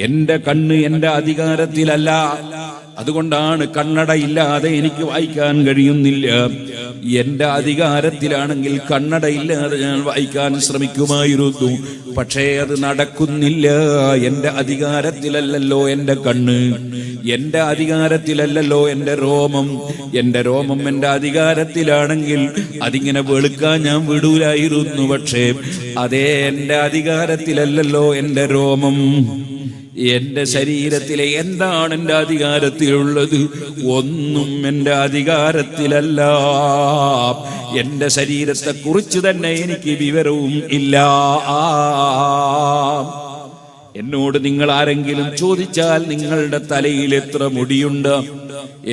എന്റെ കണ്ണ് എന്റെ അധികാരത്തിലല്ല. അതുകൊണ്ടാണ് കണ്ണട ഇല്ലാതെ എനിക്ക് വായിക്കാൻ കഴിയുന്നില്ല. എന്റെ അധികാരത്തിലാണെങ്കിൽ കണ്ണട ഇല്ലാതെ ഞാൻ വായിക്കാൻ ശ്രമിക്കുമായിരുന്നു. പക്ഷേ അത് നടക്കുന്നില്ല. എന്റെ അധികാരത്തിലല്ലല്ലോ എന്റെ കണ്ണ്, എന്റെ അധികാരത്തിലല്ലല്ലോ എന്റെ രോമം. എന്റെ രോമം എന്റെ അധികാരത്തിലാണെങ്കിൽ അതിങ്ങനെ വെളുക്കാൻ ഞാൻ വിടൂലായിരുന്നു. പക്ഷേ അതേ എന്റെ അധികാരത്തിലല്ലല്ലോ എന്റെ രോമം. എന്റെ ശരീരത്തിലെ എന്താണ് എന്റെ അധികാരത്തിലുള്ളത്? ഒന്നും എന്റെ അധികാരത്തിലല്ല. എന്റെ ശരീരത്തെ കുറിച്ച് തന്നെ എനിക്ക് വിവരവും ഇല്ല. എന്നോട് നിങ്ങൾ ആരെങ്കിലും ചോദിച്ചാൽ നിങ്ങളുടെ തലയിൽ എത്ര മുടിയുണ്ട്,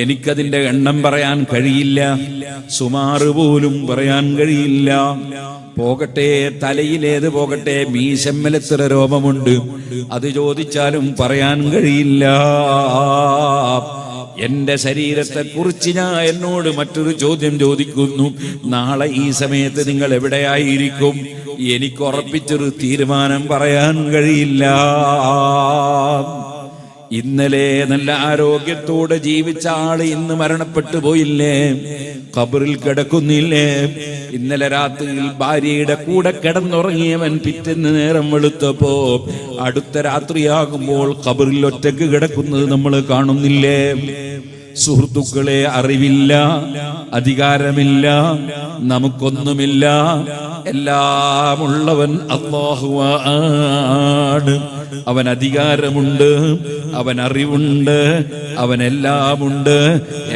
എനിക്കതിന്റെ എണ്ണം പറയാൻ കഴിയില്ല. സുമാറ് പോലും പറയാൻ കഴിയില്ല. പോകട്ടെ, തലയിലേത് പോകട്ടെ, മീശമ്മൽ എത്ര രോമമുണ്ട്, അത് ചോദിച്ചാലും പറയാൻ കഴിയില്ല. എന്റെ ശരീരത്തെ കുറിച്ച് എന്നോട് മറ്റൊരു ചോദ്യം ചോദിക്കുന്നു. നാളെ ഈ സമയത്ത് നിങ്ങൾ എവിടെയായിരിക്കും? എനിക്ക് ഉറപ്പിച്ചൊരു തീരുമാനം പറയാൻ കഴിയില്ല. ഇന്നലെ നല്ല ആരോഗ്യത്തോടെ ജീവിച്ച ആള് ഇന്ന് മരണപ്പെട്ടു പോയില്ലേ? ഖബറിൽ കിടക്കുന്നില്ലേ? ഇന്നലെ രാത്രിയിൽ ഭാര്യയുടെ കൂടെ കിടന്നുറങ്ങിയവൻ പിറ്റേന്ന് നേരം വെളുത്തപ്പോ അടുത്ത രാത്രിയാകുമ്പോൾ ഖബറിൽ ഒറ്റക്ക് കിടക്കുന്നത് നമ്മൾ കാണുന്നില്ലേ? സുഹൃത്തുക്കളെ, അറിവില്ല, അധികാരമില്ല, നമുക്കൊന്നുമില്ല. എല്ലാമുള്ളവൻ അല്ലാഹുവാണ്. അവൻ അധികാരമുണ്ട്, അവൻ അറിവുണ്ട്, അവനെല്ലാമുണ്ട്,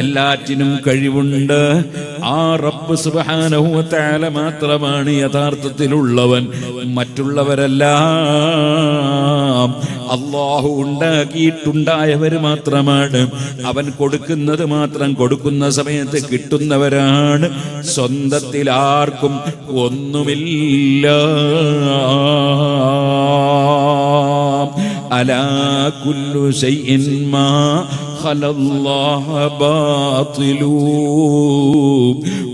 എല്ലാറ്റിനും കഴിവുണ്ട്. ആ റബ്ബ് സുബ്ഹാനഹു വ തആല മാത്രമാണ് യഥാർത്ഥത്തിലുള്ളവൻ. മറ്റുള്ളവരെല്ലാം അല്ലാഹു ഉണ്ടാക്കിയിട്ടുണ്ടായവർ മാത്രമാണ്. അവൻ കൊടുക്കുന്നത് മാത്രം കൊടുക്കുന്ന സമയത്ത് കിട്ടുന്നവരാണ്. സ്വന്തത്തിൽ ആർക്കും ഒന്നുമില്ല. അലാ കുല്ലു ശൈഇൻ മാ ഖലല്ലാഹ ബാതിലു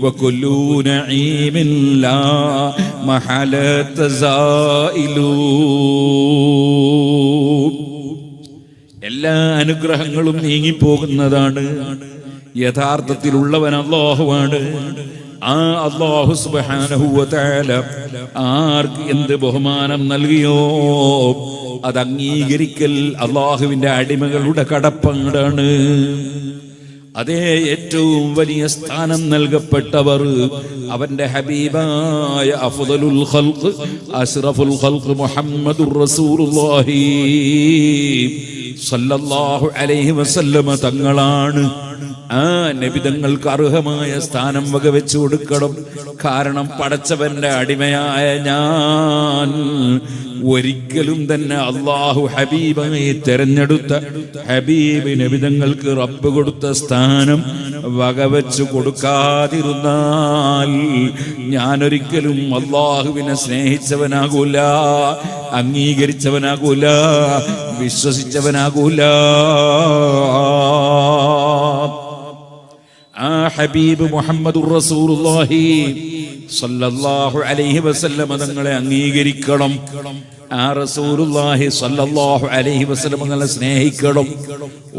വകുല്ലു നഈമിൻ ലാ മഹലത സായിലു. എല്ലാ അനുഗ്രഹങ്ങളും നീങ്ങിപ്പോകുന്നതാണ്. യഥാർത്ഥത്തിലുള്ളവൻ അല്ലാഹുവാണ്. ആ അല്ലാഹു സുബ്ഹാനഹു വ തആല ആർക്ക് എന്ത് ബഹുമാനം നൽകിയോ അത് അംഗീകരിക്കൽ അല്ലാഹുവിന്റെ അടിമകളുടെ കടപ്പാടാണ്. അതേ ഏറ്റവും വലിയ സ്ഥാനം നൽകപ്പെട്ടവർ അവന്റെ ഹബീബായ അഫ്ദലുൽ ഖൽഖ് അശ്റഫുൽ ഖൽഖ് മുഹമ്മദുർ റസൂലുള്ളാഹി സല്ലല്ലാഹു അലൈഹി വസല്ലമ തങ്ങളാണ്. ആ നബിതങ്ങൾക്ക് അർഹമായ സ്ഥാനം വകവെച്ചു കൊടുക്കണം. കാരണം പടച്ചവന്റെ അടിമയായ ഞാൻ ഒരിക്കലും തന്നെ അല്ലാഹു ഹബീബായി തെരഞ്ഞെടുത്ത ഹബീബ് നബിതങ്ങൾക്ക് റബ്ബ് കൊടുത്ത സ്ഥാനം വകവെച്ചു കൊടുക്കാതിരുന്നാൽ ഞാനൊരിക്കലും അല്ലാഹുവിനെ സ്നേഹിച്ചവനാകൂല, അംഗീകരിച്ചവനാകൂല, വിശ്വസിച്ചവനാകൂല. ആ ഹബീബ് മുഹമ്മദുർ റസൂലുള്ളാഹി സല്ലല്ലാഹു അലൈഹി വസല്ലം തങ്ങളെ അംഗീകരിക്കണം. ആ റസൂലുള്ളാഹി സല്ലല്ലാഹു അലൈഹി വസല്ലം തങ്ങളെ സ്നേഹിക്കണം.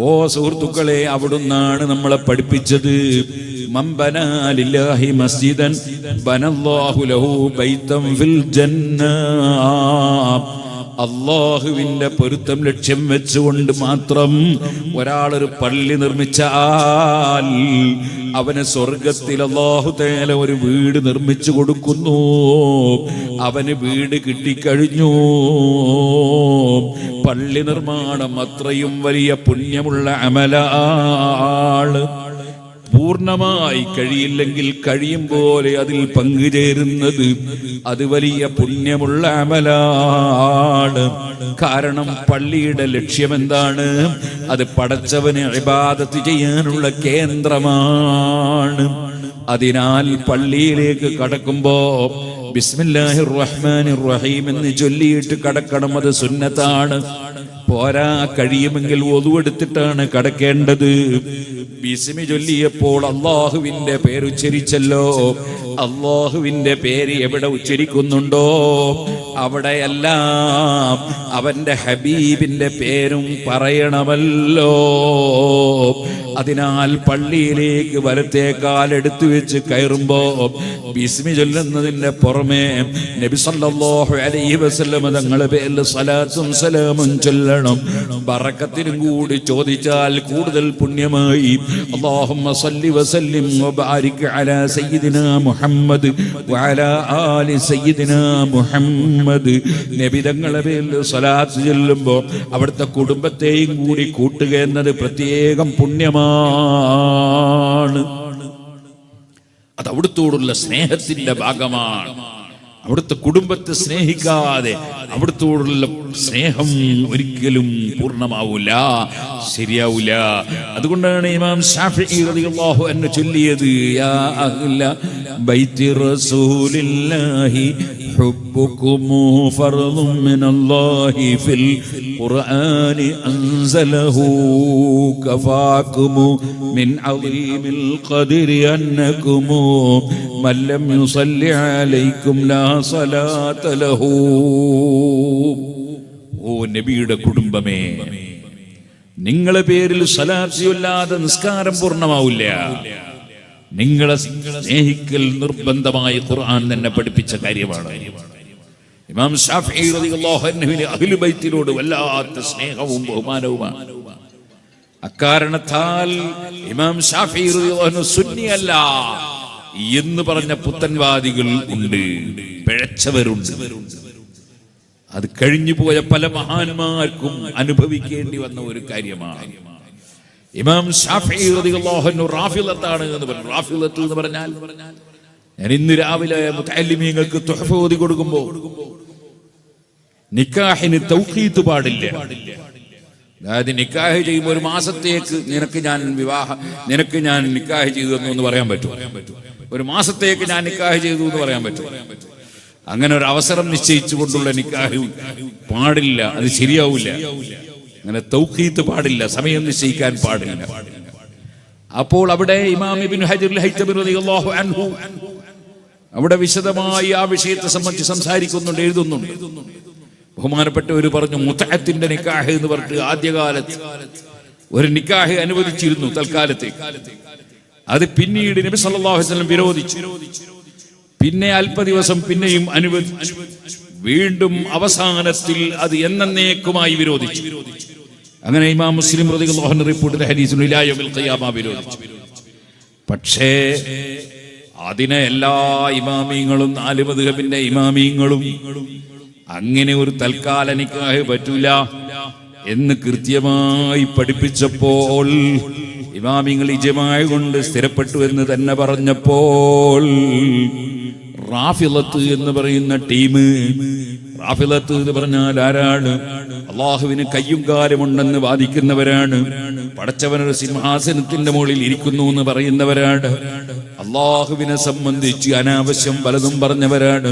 ഓ സുഹൃത്തുക്കളെ, അവിടുന്നാണ് നമ്മളെ പഠിപ്പിച്ചത്. മൻ ബനാ ലില്ലാഹി മസ്ജിദൻ ബനല്ലാഹു ലഹു ബൈതൻ ഫിൽ ജന്ന. അല്ലാഹുവിന്റെ പൊരുത്തം ലക്ഷ്യം വെച്ചുകൊണ്ട് മാത്രം ഒരാളൊരു പള്ളി നിർമ്മിച്ചാൽ അവന് സ്വർഗത്തിൽ അല്ലാഹു തആല ഒരു വീട് നിർമ്മിച്ചു കൊടുക്കുന്നു. അവന് വീട് കിട്ടിക്കഴിഞ്ഞു. പള്ളി നിർമ്മാണം അത്രയും വലിയ പുണ്യമുള്ള അമലാണ്. പൂർണ്ണമായി കഴിയില്ലെങ്കിൽ കഴിയും പോലെ അതിൽ പങ്കുചേരുന്നത് അത് വലിയ പുണ്യമുള്ള അമലാണ്. കാരണം പള്ളിയുടെ ലക്ഷ്യം എന്താണ്? അത് പടച്ചവനെ ഇബാദത്ത് ചെയ്യാനുള്ള കേന്ദ്രമാണ്. അതിനാൽ പള്ളിയിലേക്ക് കടക്കുമ്പോ ബിസ്മില്ലാഹിർ റഹ്മാനിർ റഹീം എന്ന് ചൊല്ലിയിട്ട് കടക്കണം. അത് സുന്നത്താണ്. പോരാ, കഴിയുമെങ്കിൽ ഒതുവെടുത്തിട്ടാണ് കടക്കേണ്ടത്. ബിസ്മി ചൊല്ലിയപ്പോൾ അല്ലാഹുവിന്റെ പേര് ഉച്ചരിച്ചല്ലോ. അല്ലാഹുവിന്റെ പേര് എവിടെ ഉച്ചരിക്കുന്നുണ്ടോ അവിടെയെല്ലാം അവന്റെ ഹബീബിന്റെ പേരും പറയണമല്ലോ. അതിനാൽ പള്ളിയിലേക്ക് വലത്തേക്കാൽ എടുത്തു വെച്ച് കയറുമ്പോ ബിസ്മി ചൊല്ലുന്നതിന്റെ പുറമെ നബി സല്ലല്ലാഹു അലൈഹി വസല്ലം തങ്ങളുടെ പേരിൽ സ്വലാത്തും സലാമും ചൊല്ലണം. ബറക്കത്തിനും കൂടി ചോദിച്ചാൽ കൂടുതൽ പുണ്യമായി. അല്ലാഹുമ്മ സല്ലി വസല്ലിം വബാരിക് അലാ സയ്യിദിനാ മുഹമ്മദ് വഅലാ ആലി സയ്യിദിനാ മുഹമ്മദ്. നബി തങ്ങളുടെ പേരിൽ സ്വലാത്ത് ചൊല്ലുമ്പോൾ അവിടുത്തെ കുടുംബത്തെയും കൂടി കൂട്ടുക എന്നത് പ്രത്യേകം പുണ്യമാണ്. അത് അവിടുത്തോടുള്ള സ്നേഹത്തിന്റെ ഭാഗമാണ്. അവിടുത്തെ കുടുംബത്തെ സ്നേഹിക്കാതെ അവിടുത്തോടുള്ള സ്നേഹം ഒരിക്കലും പൂർണ്ണമാവൂല, ശരിയാവൂല. അതുകൊണ്ടാണ് ഇമാം ശാഫിഈ റളിയല്ലാഹു അൻഹു ചൊല്ലിയത്, യാ അഹ്ല ബൈത്തി റസൂലില്ലാഹി ഹുബ്ബുകുമു ഫർളും മിനല്ലാഹി ഫിൽ ഖുർആനി അൻസലഹു കഫാകുമു മിൻ അളീമിൽ ഖദ്രി അന്നകുമു മൻ ലം യുസല്ലി അലൈക്കും ലാ സ്വലാത ലഹു. ഓ നബിയുടെ കുടുംബമേ, നിങ്ങളെ പേരിൽ സ്വലാത്ത് ചൊല്ലാതെ നിസ്കാരം പൂർണ്ണമാവില്ല. നിങ്ങളെ സ്നേഹിക്കൽ നിർബന്ധമായി ഖുർആൻ തന്നെ പഠിപ്പിച്ച കാര്യമാണ്. ഇമാം ശാഫിഈ റളിയല്ലാഹു അൻഹുവിന് അഹ്ലു ബൈത്തിനോട് വല്ലാത്ത സ്നേഹവും ബഹുമാനവുമാണ്. അക്കാരണത്താൽ ഇമാം ശാഫിഈ റളിയല്ലാഹു അൻഹു സുന്നിയല്ല എന്ന് പറഞ്ഞ പുത്തൻവാദികൾ ഉണ്ട്, പിഴച്ചവരുണ്ട്. അത് കഴിഞ്ഞു പോയ പല മഹാന്മാർക്കും അനുഭവിക്കേണ്ടി വന്ന ഒരു കാര്യമാണ്. ഇമാം ശാഫിഈ റളിയല്ലാഹു അൻഹു റാഫിളത്താണ് എന്ന് പറഞ്ഞു. റാഫിളത്ത് എന്ന് പറഞ്ഞാൽ, ഞാൻ ഇന്ന് രാവിലെ മുതഅല്ലിമീങ്ങൾക്ക് തുഹഫ ഓതി കൊടുക്കുമ്പോൾ നിക്കാഹിന് തൗഖീത്ത് പാടില്ല. അതായത് നിക്കാഹ് ചെയ്യുമ്പോൾ ഒരു മാസത്തേക്ക് നിനക്ക് ഞാൻ നിക്കാഹ് ചെയ്തു എന്ന് പറയാൻ പറ്റും. ഒരു മാസത്തേക്ക് ഞാൻ നിക്കാഹ് ചെയ്തു എന്ന് പറയാൻ പറ്റും. അങ്ങനെ ഒരു അവസരം നിശ്ചയിച്ചു കൊണ്ടുള്ള നിക്കാഹ് പാടില്ല, അത് ശരിയാവില്ല. അങ്ങനെ തൗഖീത്ത് പാടില്ല, സമയം നിശ്ചയിക്കാൻ പാടില്ല. അപ്പോൾ അവിടെ ഇമാം ഇബ്നു ഹജർ ഹൈതമി റളിയല്ലാഹു അൻഹു അവിടെ വിശദമായി ആ വിഷയത്തെ സംബന്ധിച്ച് സംസാരിക്കുന്നുണ്ട്, എഴുതുന്നുണ്ട്. ബഹുമാനപ്പെട്ടവർ പറഞ്ഞു, മുതഅത്തിന്റെ നിക്കാഹ് എന്ന് പറഞ്ഞിട്ട് ആദ്യകാലത്ത് ഒരു നിക്കാഹ് അനുവദിച്ചിരുന്നു തൽക്കാലത്തേക്ക്. അത് പിന്നീട് നബി സല്ലല്ലാഹു അലൈഹി വസല്ലം വിരോധിച്ചു. പിന്നെ അല്പ ദിവസം പിന്നെയും അനുവദിച്ചു. വീണ്ടും അവസാനത്തിൽ അത് എന്നേക്കുമായി വിരോധിച്ചു. അങ്ങനെ ഇമാം മുസ്ലിം റളിയല്ലാഹു അൻഹു റിപ്പോർട്ട് ഹദീസിൽ ഇലാ യൗമിൽ ഖിയാമ വിരോധിച്ചു. പക്ഷേ അതിനെ എല്ലാ ഇമാമിങ്ങളും 4 മദ്ഹബിന്റെ ഇമാമിങ്ങളും അങ്ങനെ ഒരു തൽക്കാല നിക്കാഹ് പറ്റൂല എന്ന് കൃത്യമായി പഠിപ്പിച്ചപ്പോൾ, ഇമാമിങ്ങൾ ഇജ്മാഅ് കൊണ്ട് സ്ഥിരപ്പെട്ടു എന്ന് തന്നെ പറഞ്ഞപ്പോൾ, റാഫിളത്ത് എന്ന് പറയുന്ന ടീം, റാഫിളത്ത് എന്ന് പറഞ്ഞാൽ ആരാണ്? അള്ളാഹുവിന് കയ്യും കാലുമുണ്ടെന്ന് വാദിക്കുന്നവരാണ്. പടച്ചവനൊരു സിംഹാസനത്തിന്റെ മുകളിൽ ഇരിക്കുന്നു എന്ന് പറയുന്നവരാണ്. അള്ളാഹുവിനെ സംബന്ധിച്ച് അനാവശ്യം പലതും പറഞ്ഞവരാണ്.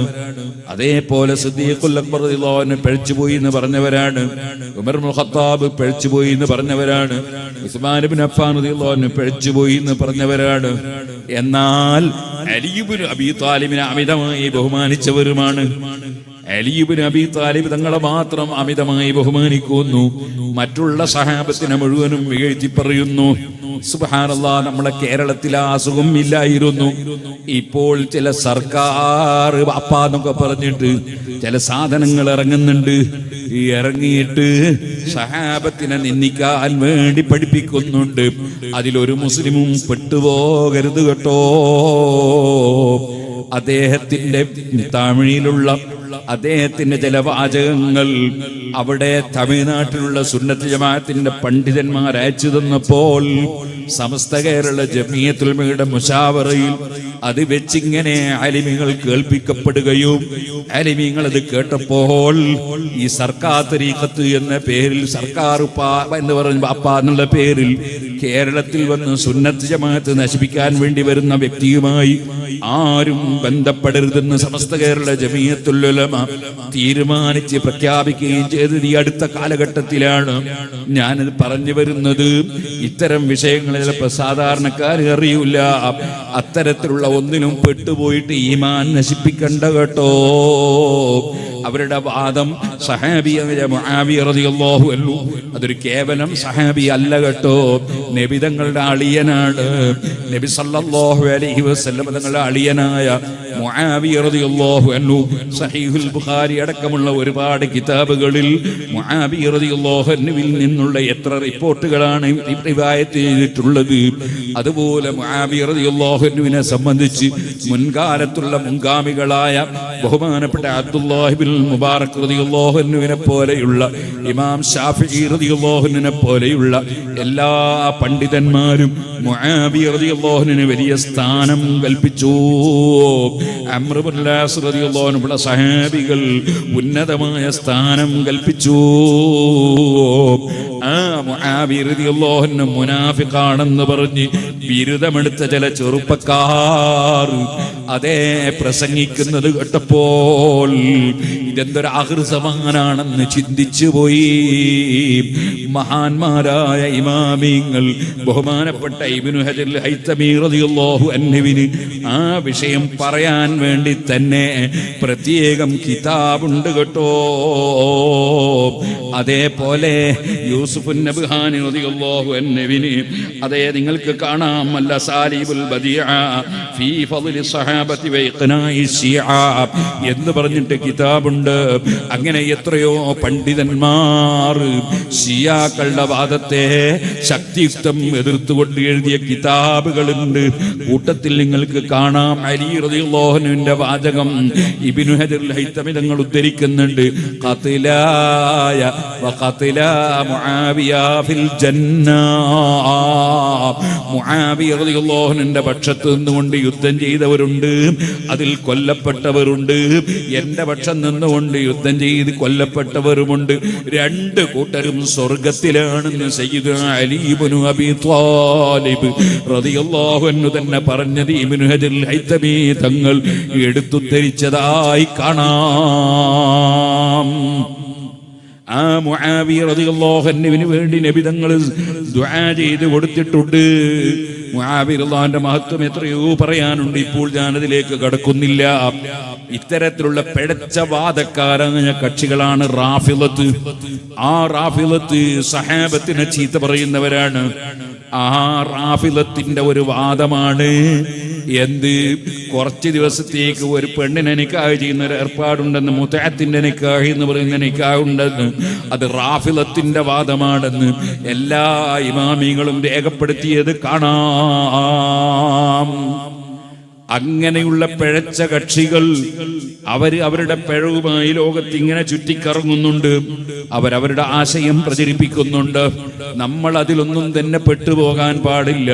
അതേപോലെ സിദ്ദീഖുൽ അക്ബർ റളിയല്ലാഹു അൻഹു പിഴച്ചുപോയി എന്ന് പറഞ്ഞവരാണ്. ഉമർ ഇബ്നുൽ ഖത്താബ് പിഴച്ചുപോയി എന്ന് പറഞ്ഞവരാണ്. ഉസ്മാൻ ഇബ്നു അഫ്ഫാൻ റളിയല്ലാഹു അൻഹു പിഴച്ചുപോയി എന്ന് പറഞ്ഞവരാണ്. എന്നാൽ അലി ഇബ്നു അബീ ത്വാലിബിനെ അമിതമായി ബഹുമാനിച്ചവരുമാണ്. അലി ഇബ്നു അബീ ത്വാലിബ് തങ്ങളെ മാത്രം അമിതമായി ബഹുമാനിക്കുന്നു, മറ്റുള്ള സഹാബത്തിനെ മുഴുവനും വീഴ്ത്തി പറയുന്നു. സുബ്ഹാനല്ലാഹ്, നമ്മളെ കേരളത്തിൽ ആ അസുഖം ഇല്ലായിരുന്നു. ഇപ്പോൾ ചില സർക്കാർ അപ്പാന്നൊക്കെ പറഞ്ഞിട്ട് ചില സാധനങ്ങൾ ഇറങ്ങുന്നുണ്ട്. ഇറങ്ങിയിട്ട് സഹാബത്തിനെ നിന്ദിക്കാൻ വേണ്ടി പഠിപ്പിക്കുന്നുണ്ട്. അതിലൊരു മുസ്ലിമും പെട്ടുപോകരുത് കേട്ടോ. അദ്ദേഹത്തിന്റെ തമിഴിലുള്ള അദ്ദേഹത്തിന്റെ ചില വാചകങ്ങൾ അവിടെ തമിഴ്നാട്ടിലുള്ള സുന്നത്ത് ജമാഅത്തിന്റെ പണ്ഡിതന്മാർ അയച്ചു തന്നപ്പോൾ സമസ്ത കേരള ജമിയത്തുൽ ഉലമയുടെ മുശാവറയിൽ അത് വെച്ചിങ്ങനെ ആലിമീങ്ങൾ കേൾപ്പിക്കപ്പെടുകയും ആലിമീങ്ങൾ അത് കേട്ടപ്പോൾ ഈ സർക്കാർ തരീഖത്ത് എന്ന പേരിൽ, സർക്കാർ എന്ന് പറഞ്ഞ ബാപ്പ എന്നുള്ള പേരിൽ കേരളത്തിൽ വന്ന് സുന്നത്ത് ജമാഅത്ത് നശിപ്പിക്കാൻ വേണ്ടി വരുന്ന വ്യക്തിയുമായി ആരും ബന്ധപ്പെടരുതെന്ന് സമസ്ത കേരള ജമിയത്തുൽ ഉലമ തീരുമാനിച്ച് പ്രഖ്യാപിക്കുകയും ചെയ്തത് ഈ അടുത്ത കാലഘട്ടത്തിലാണ്. ഞാനത് പറഞ്ഞു വരുന്നത് ഇത്തരം വിഷയങ്ങൾ ചിലപ്പോൾ സാധാരണക്കാർ അറിയൂല. അത്തരത്തിലുള്ള ഒന്നിലും പെട്ടുപോയിട്ട് ഈമാൻ നശിപ്പിക്കണ്ട കേട്ടോ. അവരുടെ വാദം സഹാബിയായ മുആവിയ റളിയല്ലാഹു അൻഹു അതൊരു കേവലം സഹാബി അല്ല കേട്ടോ, നബി തങ്ങളുടെ അളിയനാണ്. നബി സല്ലല്ലാഹു അലൈഹി വസല്ലം തങ്ങളുടെ അളിയനായ മുആവിയ റളിയല്ലാഹു അൻഹു സഹീഹുൽ ബുഖാരി അടക്കമുള്ള ഒരുപാട് കിതാബുകളിൽ മുആവിയ റളിയല്ലാഹു അൻഹുവിൽ നിന്നുള്ള എത്ര റിപ്പോർട്ടുകളാണ് റിവായത്ത് ചെയ്തിട്ടുള്ളത്. അതുപോലെ മുആവിയ റളിയല്ലാഹു അൻഹുവിനെ സംബന്ധിച്ച് മുൻകാലത്തുള്ള മുൻഗാമികളായ ബഹുമാനപ്പെട്ട അബ്ദുല്ലാഹി ബിൻ മുബാറക് റളിയല്ലാഹു അൻഹുവിനെ പോലെയുള്ള ഇമാം ശാഫിഈ റളിയല്ലാഹു അൻഹുവിനെ പോലെയുള്ള എല്ലാ പണ്ഡിതന്മാരും മുആവിയ റളിയല്ലാഹു അൻഹുവിന് വലിയ സ്ഥാനം കൽപ്പിച്ചു. അംർ ഇബ്നുൽ ആസ് റളിയല്ലാഹു അൻഹുവിന്റെ സഹാബികൾ ഉന്നതമായ സ്ഥാനം കൽപ്പിച്ചു. ആ മുആവിയ റളിയല്ലാഹു അൻഹു മുനാഫിഖാണെന്ന് പറഞ്ഞ് ബിരുദമെടുത്ത ചില ചെറുപ്പക്കാർ അതേ പ്രസംഗിക്കുന്നത് കേട്ടപ്പോൾ ഇതെന്തൊരു ആഖിർസമാനാണെന്ന് ചിന്തിച്ചു പോയി. മഹാന്മാരായ ഇമാമിങ്ങൾ ബഹുമാനപ്പെട്ട ഇബ്നു ഹജർ ഹൈതമി റളിയല്ലാഹു അൻഹുവിന് ആ വിഷയം പറയാൻ വേണ്ടി തന്നെ പ്രത്യേകം കിതാബുണ്ട് കേട്ടോ. അതേപോലെ യൂസുഫ് നബ്ഹാനി റളിയല്ലാഹു അൻഹുവിന് അതേ നിങ്ങൾക്ക് കാണാം അല്ല സാലിബുൽ ബദിഅ ഫീ ഫളി സ്വഹാബത്തി വ ഇഖ്നാഇ ശിഅ എന്ന് പറഞ്ഞിട്ട് കിതാബുണ്ട്. അങ്ങനെ എത്രയോ പണ്ഡിതന്മാർ ശിയാക്കളുടെ വാദത്തെ ശക്തിയുക്തം എതിർത്തുകൊണ്ട് എഴുതിയ കിതാബുകളുണ്ട്. കൂട്ടത്തിൽ നിങ്ങൾക്ക് കാണാം അലി റളിയല്ലാഹു അൻഹുവിന്റെ വാചകം ഇബ്നു ഹജർ ഹൈതമി തങ്ങൾ ഉദ്ധരിക്കുന്നുണ്ട്. ഖത്ലായ വ ഖത്ലാ മുആവിയ ഫിൽ ജന്ന. മുആവിയ റളിയല്ലാഹു അൻഹുവിന്റെ പക്ഷത്ത് നിന്നുകൊണ്ട് യുദ്ധം ചെയ്തവരുണ്ട്, അതിൽ കൊല്ലപ്പെട്ടവരുണ്ട്. എന്റെ പക്ഷം നിന്നുകൊണ്ട് യുദ്ധം ചെയ്ത് കൊല്ലപ്പെട്ടവരുമുണ്ട്. രണ്ട് കൂട്ടരും സ്വർഗത്തിലാണെന്ന് സയ്യിദുനാ അലി ഇബ്നു അബീ ത്വാലിബ് റളിയല്ലാഹു അൻഹു തന്നെ പറഞ്ഞത് ഇബ്നു ഹജർ ഹൈതമി തങ്ങൾ എടുത്തുദ്ധരിച്ചതായി കാണാം. ആ മുആവിയ റളിയല്ലാഹു അൻഹുവിന് വേണ്ടി നബി തങ്ങൾ ദുആ ചെയ്ത് കൊടുത്തിട്ടുണ്ട്. മുആവിയ റളിയല്ലാഹുവിന്റെ മഹത്വം എത്രയോ പറയാനുണ്ട്, ഇപ്പോൾ ഞാനതിലേക്ക് കടക്കുന്നില്ല. ഇത്തരത്തിലുള്ള പിഴച്ച വാദക്കാരായ കക്ഷികളാണ് റാഫിളത്ത്. ആ റാഫിളത്ത് സഹാബത്തിനെ ചീത്ത പറയുന്നവരാണ്. ആ റാഫിളത്തിന്റെ ഒരു വാദമാണ് എന്ത്, കുറച്ച് ദിവസത്തേക്ക് ഒരു പെണ്ണിനെ നിക്കാഹ് ചെയ്യുന്ന ഒരു ഏർപ്പാടുണ്ടെന്ന്, മുതഅത്തിന്റെ നിക്കാഹ് എന്ന് പറയുന്ന നിക്കാഹ് ഉണ്ടെന്ന്, അത് റാഫിളത്തിന്റെ വാദമാണെന്ന് എല്ലാ ഇമാമികളും രേഖപ്പെടുത്തിയത് കാണാം. അങ്ങനെയുള്ള പിഴച്ച കക്ഷികൾ അവരുടെ പിഴവുമായി ലോകത്ത് ഇങ്ങനെ ചുറ്റിക്കറങ്ങുന്നുണ്ട്. അവരവരുടെ ആശയം പ്രചരിപ്പിക്കുന്നുണ്ട്. നമ്മൾ അതിലൊന്നും തന്നെ പെട്ടുപോകാൻ പാടില്ല.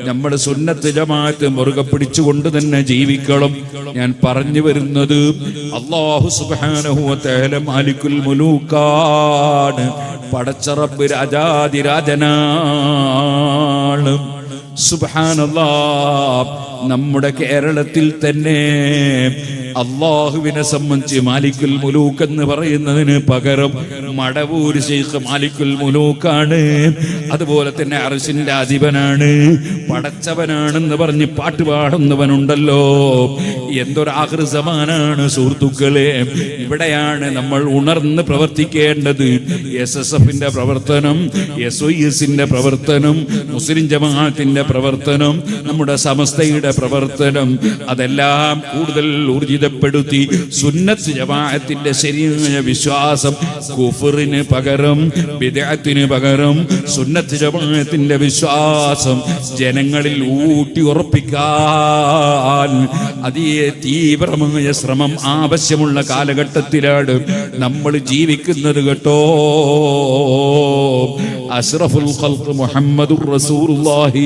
നമ്മൾ സുന്നത്ത് ജമാഅത്ത് മുറുകെ പിടിച്ചുകൊണ്ട് തന്നെ ജീവിക്കണം. ഞാൻ പറഞ്ഞു വരുന്നത് അല്ലാഹു സുബ്ഹാനഹു വ തആല മാലിക്കുൽ മുലൂക്കാണ്. പടച്ച റബ്ബ് രാജാതിരാജനാണ്. സുബ്ഹാനല്ലാഹ്. നമ്മുടെ കേരളത്തിൽ തന്നെ അള്ളാഹുവിനെ സംബന്ധിച്ച് മാലിക്കുൽ മുലൂക്ക് എന്ന് പറയുന്നതിന് പകരം മടവൂര് ശൈഖ് മാലിക്കുൽ മുലൂക്കാണ്. അതുപോലെ തന്നെ അർശിന്റെ അധിപനാണ്, പടച്ചവനാണെന്ന് പറഞ്ഞ് പാട്ട് പാടുന്നവനുണ്ടല്ലോ. എന്തൊരു ആഖിർസമാനാണ് സുഹൃത്തുക്കളെ. ഇവിടെയാണ് നമ്മൾ ഉണർന്ന് പ്രവർത്തിക്കേണ്ടത്. SSFന്റെ പ്രവർത്തനം, SYSന്റെ പ്രവർത്തനം, മുസ്ലിം ജമാഅത്തിന്റെ പ്രവർത്തനം, നമ്മുടെ സമസ്തയുടെ പ്രവർത്തനം, അതെല്ലാം കൂടുതൽ ഊർജിതപ്പെടുത്തി സുന്നത്ത് ജമാഅത്തിന്റെ ശരിയായ വിശ്വാസം കുഫറിന് പകരം, ബിദ്അത്തിന് പകരം സുന്നത്ത് ജമാഅത്തിന്റെ വിശ്വാസം ജനങ്ങളിൽ ഊട്ടി ഉറപ്പിക്കാൻ അതീ തീവ്രമായ ശ്രമം ആവശ്യമുള്ള കാലഘട്ടത്തിലാണ് നമ്മൾ ജീവിക്കുന്നത് കേട്ടോ. അഷ്റഫുൽ ഖൽഖ് മുഹമ്മദുർ റസൂലുള്ളാഹി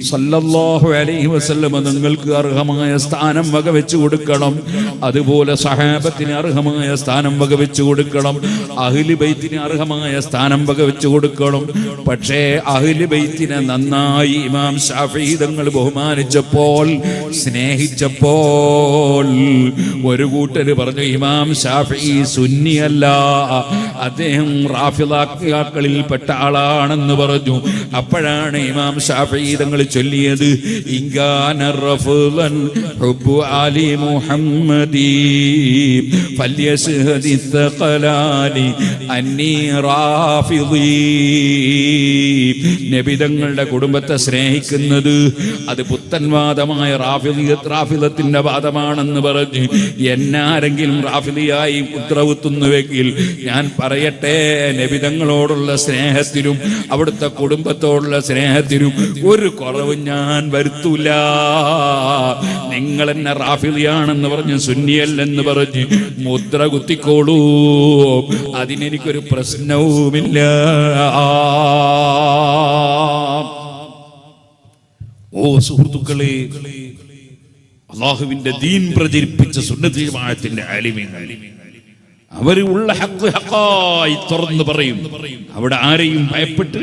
സല്ലല്ലാഹു അലൈഹി വസല്ലം നിങ്ങൾക്ക് അർഹമായ സ്ഥാനം വകവെച്ചു കൊടുക്കണം. അതുപോലെ സഹാബത്തിന് അർഹമായ സ്ഥാനം വകവെച്ചു കൊടുക്കണം. അഹ്ലു ബൈത്തിന് അർഹമായ സ്ഥാനം വകവെച്ചു കൊടുക്കണം. പക്ഷേ അഹ്ലു ബൈത്തിനെ നന്നായി ഇമാം ശാഫിഈ തങ്ങൾ ബഹുമാനിച്ചപ്പോൾ, സ്നേഹിച്ചപ്പോൾ ഒരു കൂട്ടര് പറഞ്ഞു ഇമാം ശാഫിഈ സുന്നിയല്ല, അദ്ദേഹം റാഫിളാക്കളിൽ പെട്ട ആളാണെന്ന് പറഞ്ഞു. അപ്പോഴാണ് ഇമാം ശാഫിഈ തങ്ങൾ ചൊല്ലിയത് ഇൻകാന റഫ്ളൻ ഹുബ്ബു അലി മുഹമ്മദി ഫല്യശ്ഹദി ത്ഖലാനി അന്നി റാഫിദി. നബി തങ്ങളുടെ കുടുംബത്തെ സ്നേഹിക്കുന്നത് അത് പുത്തൻവാദമായ റാഫിദത്തിന്റെ വാദമാണെന്ന് പറഞ്ഞ് എന്നാരെങ്കിലും റാഫിദിയായി ഉത്തരവുത്തുന്നുവെങ്കിൽ ഞാൻ പറയട്ടെ, നബി തങ്ങളോടുള്ള സ്നേഹത്തിലും അവിടുത്തെ കുടുംബത്തോടുള്ള സ്നേഹത്തിലും ഒരു കുറവും ഞാൻ വരുത്തൂല. നിങ്ങൾ എന്നെ റാഫിദിയാണെന്ന് പറഞ്ഞ് സുന്നിയല്ലെന്ന് പറഞ്ഞ് മുദ്ര കുത്തിക്കോളൂ, അതിനെനിക്കൊരു പ്രശ്നവുമില്ല. ഓ സുഹൃത്തുക്കളെ, അല്ലാഹുവിന്റെ ദീൻ പ്രചരിപ്പിച്ച സുന്നത്ത് ജമാഅത്തിന്റെ ആലിമീങ്ങൾ അവർ ഉള്ള ഹഖ് ഹഖായി തുറന്നു പറയും. അവിടെ ആരെയും ഭയപ്പെട്ട്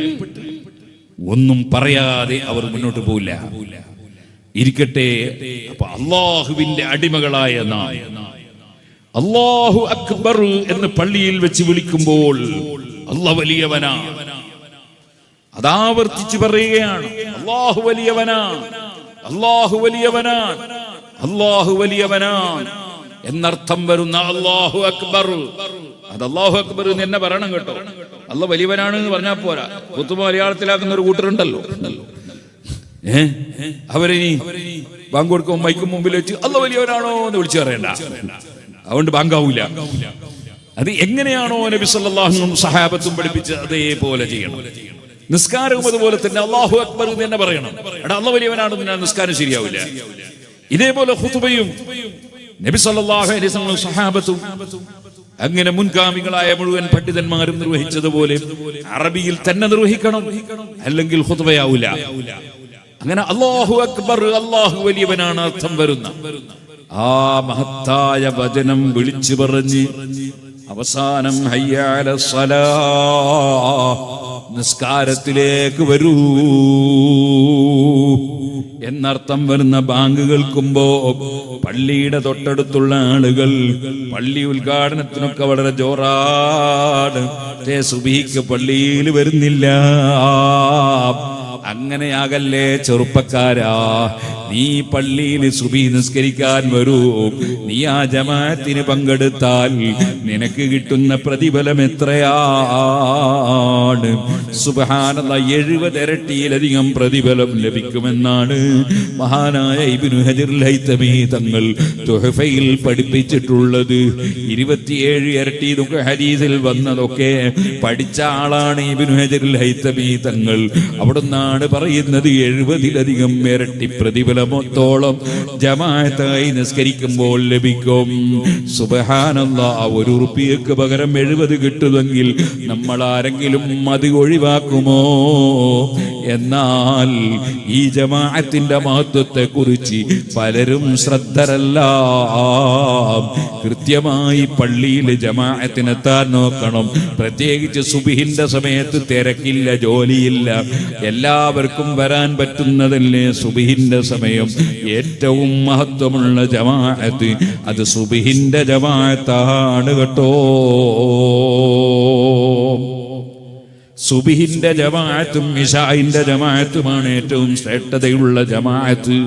ഒന്നും പറയാതെ അവർ മുന്നോട്ട് പോവില്ല. ഇരിക്കട്ടെ, അപ്പൊ അല്ലാഹുവിന്റെ അടിമകളായ നാം അല്ലാഹു അക്ബർ എന്ന് പള്ളിയിൽ വെച്ച് വിളിക്കുമ്പോൾ അല്ലാഹു വലിയവനാ, അതാവർത്തിച്ച് പറയുകയാണ്. അല്ലാഹു വലിയവനാണ്, അല്ലാഹു വലിയവനാണ്, അല്ലാഹു വലിയവനാണ് എന്നർത്ഥം വരുന്ന അല്ലാഹു അക്ബർ. അത് അല്ലാഹു അക്ബർ എന്ന് എന്നെ പറയണം കേട്ടോ. അല്ലാഹു വലിയവനാണ് എന്ന് പറഞ്ഞാൽ പോരാ. കുത്തുബ മലയാളത്തിലാക്കുന്ന ഒരു കൂട്ടരുണ്ടല്ലോ, അവരിനി ബാങ്ക് കൊടുക്കുമ്പോൾ മൈക്കും മുമ്പിൽ വെച്ച് അല്ലാഹു വലിയവനാണോ എന്ന് വിളിച്ചു പറയണ്ട, അതുകൊണ്ട് ബാങ്കാവൂല. അത് എങ്ങനെയാണോ നബി സല്ലല്ലാഹു അലൈഹി വസല്ലം സഹാബത്തും പഠിപ്പിച്ച് അതേപോലെ ചെയ്യണം. നിസ്കാരവും അതുപോലെ തന്നെ അല്ലാഹു അക്ബർ എന്ന് തന്നെ പറയണം. എടാ അല്ലാഹു വലിയവനാണെന്ന് നിസ്കാരം ശരിയാവില്ല. ഇതേപോലെ ഖുതുബയും നബി സല്ലല്ലാഹു അലൈഹി വസല്ലം സഹാബത്തും അങ്ങനെ മുൻഗാമികളായ മുഴുവൻ പണ്ഡിതന്മാരും നിർവഹിച്ചതുപോലെ അറബിയിൽ തന്നെ നിർവഹിക്കണം, അല്ലെങ്കിൽ ഖുതുബയാവില്ല. അങ്ങനെ അല്ലാഹു അക്ബർ, അല്ലാഹു വലിയവനാണ് അർത്ഥം വരുന്ന ആ മഹത്തായ വചനം വിളിച്ചു പറഞ്ഞ് അവസാനം ഹയ്യ അലസ് സലാഹ്, നിസ്കാരത്തിലേക്ക് വരൂ എന്നർത്ഥം വരുന്ന ബാങ്ക് കേൾക്കുമ്പോ പള്ളിയുടെ തൊട്ടടുത്തുള്ള ആളുകൾ പള്ളി ഉദ്ഘാടനത്തിനൊക്കെ വളരെ ജോറാണ്, സുബഹിക്ക് പള്ളിയിൽ വരുന്നില്ല. അങ്ങനെയാകല്ലേ ചെറുപ്പക്കാരാ, നീ പള്ളിയിൽ സുബഹി നിസ്കരിക്കാൻ വരൂ. നീ ആ ജമാഅത്തിന് പങ്കെടുത്താൽ നിനക്ക് കിട്ടുന്ന പ്രതിഫലം എത്രയാണ്? സുബ്ഹാനല്ലാഹ്, 70 ഇരട്ടിയിലധികം പ്രതിഫലം ലഭിക്കുമെന്നാണ് മഹാനായ ഇബ്നു ഹജറുൽ ഹൈതമി തങ്ങൾ തുഹഫയിൽ പഠിപ്പിച്ചിട്ടുള്ളത്. 27 ഇരട്ടി എന്നൊക്കെ ഹദീസിൽ വന്നതൊക്കെ പഠിച്ച ആളാണ് ഇബ്നു ഹജറുൽ ഹൈതമി തങ്ങൾ. അവിടുന്നാണ് പറയുന്നത് 70-ലധികം ഇരട്ടി പ്രതിഫലമോത്തോളം ജമാഅത്തായി നിസ്കരിക്കുമ്പോൾ ലഭിക്കും. സുബ്ഹാനല്ലാഹ്, 1 ഉറുപ്പിയക്ക് പകരം 70 കിട്ടുമെങ്കിൽ നമ്മൾ ആരെങ്കിലും അത് ഒഴിവാക്കുമോ? എന്നാൽ ഈ ജമാഅത്തിന്റെ മഹത്വത്തെ കുറിച്ച് പലരും ശ്രദ്ധരല്ല. കൃത്യമായി പള്ളിയിൽ ജമാഅത്തിനെത്താൻ നോക്കണം. പ്രത്യേകിച്ച് സുബ്ഹിന്റെ സമയത്ത് തിരക്കില്ല, ജോലിയില്ല, എല്ലാവർക്കും വരാൻ പറ്റുന്നതല്ലേ സുബ്ഹിന്റെ സമയം. ഏറ്റവും മഹത്വമുള്ള ജമാഅത്ത് അത് സുബ്ഹിന്റെ ജമാഅത്താണ് കേട്ടോ. സുബ്ഹിന്റെ ജമാഅത്തും ഇശാഇന്റെ ജമാഅത്തുമാണ് ഏറ്റവും ശ്രേഷ്ഠതയുള്ള ജമാഅത്ത്.